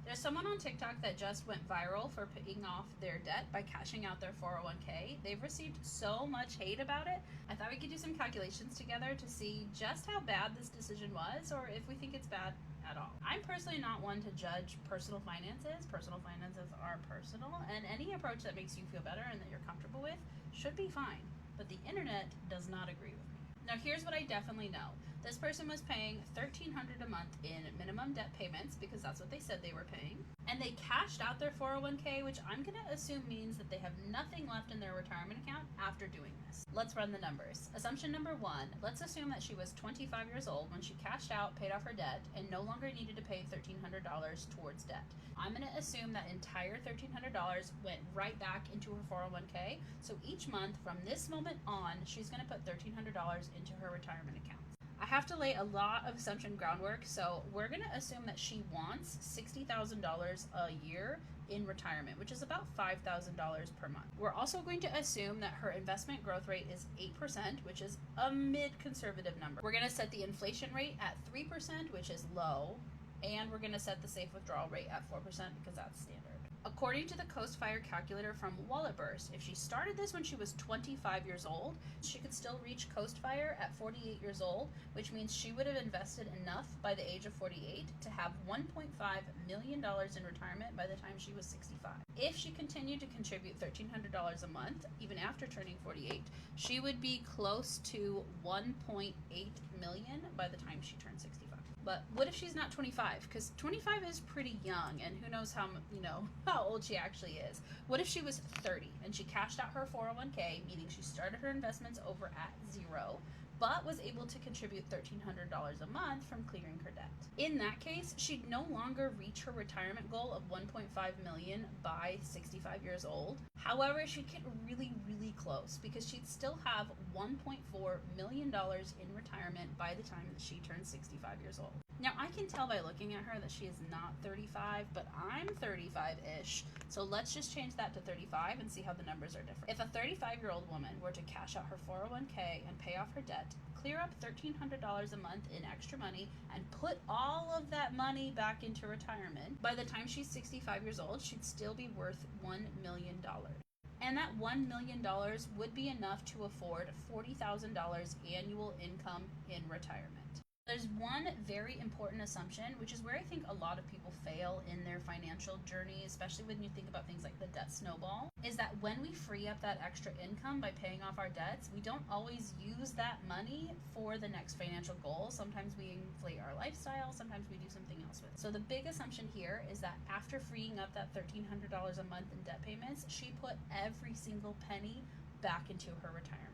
There's someone on TikTok that just went viral for paying off their debt by cashing out their 401k. They've received so much hate about it. I thought we could do some calculations together to see just how bad this decision was, or if we think it's bad at all. I'm personally not one to judge personal finances. Personal finances are personal, and any approach that makes you feel better and that you're comfortable with should be fine. But the internet does not agree with me. Now here's what I definitely know. This person was paying $1,300 a month in minimum debt payments because that's what they said they were paying. And they cashed out their 401k, which I'm going to assume means that they have nothing left in their retirement account after doing this. Let's run the numbers. Assumption number one, let's assume that she was 25 years old when she cashed out, paid off her debt, and no longer needed to pay $1,300 towards debt. I'm going to assume that entire $1,300 went right back into her 401k. So each month from this moment on, she's going to put $1,300 into her retirement account. I have to lay a lot of assumption groundwork, so we're going to assume that she wants $60,000 a year in retirement, which is about $5,000 per month. We're also going to assume that her investment growth rate is 8%, which is a mid-conservative number. We're going to set the inflation rate at 3%, which is low, and we're going to set the safe withdrawal rate at 4% because that's standard. According to the Coast Fire calculator from Wallet Burst, if she started this when she was 25 years old, she could still reach Coast Fire at 48 years old, which means she would have invested enough by the age of 48 to have $1.5 million in retirement by the time she was 65. If she continued to contribute $1,300 a month, even after turning 48, she would be close to $1.8 million by the time she turned 65. But what if she's not 25? Because 25 is pretty young, and who knows how old she actually is. What if she was 30 and she cashed out her 401k, meaning she started her investments over at zero, but was able to contribute $1,300 a month from clearing her debt? In that case, she'd no longer reach her retirement goal of $1.5 million by 65 years old. However, she'd get really, really close because she'd still have $1.4 million in retirement by the time that she turns 65 years old. Now, I can tell by looking at her that she is not 35, but I'm 35-ish. So let's just change that to 35 and see how the numbers are different. If a 35-year-old woman were to cash out her 401k and pay off her debt, clear up $1,300 a month in extra money, and put all of that money back into retirement, by the time she's 65 years old, she'd still be worth $1 million. And that $1 million would be enough to afford $40,000 annual income in retirement. There's one very important assumption, which is where I think a lot of people fail in their financial journey, especially when you think about things like the debt snowball, is that when we free up that extra income by paying off our debts, we don't always use that money for the next financial goal. Sometimes we inflate our lifestyle, sometimes we do something else with it. So the big assumption here is that after freeing up that $1,300 a month in debt payments, she put every single penny back into her retirement.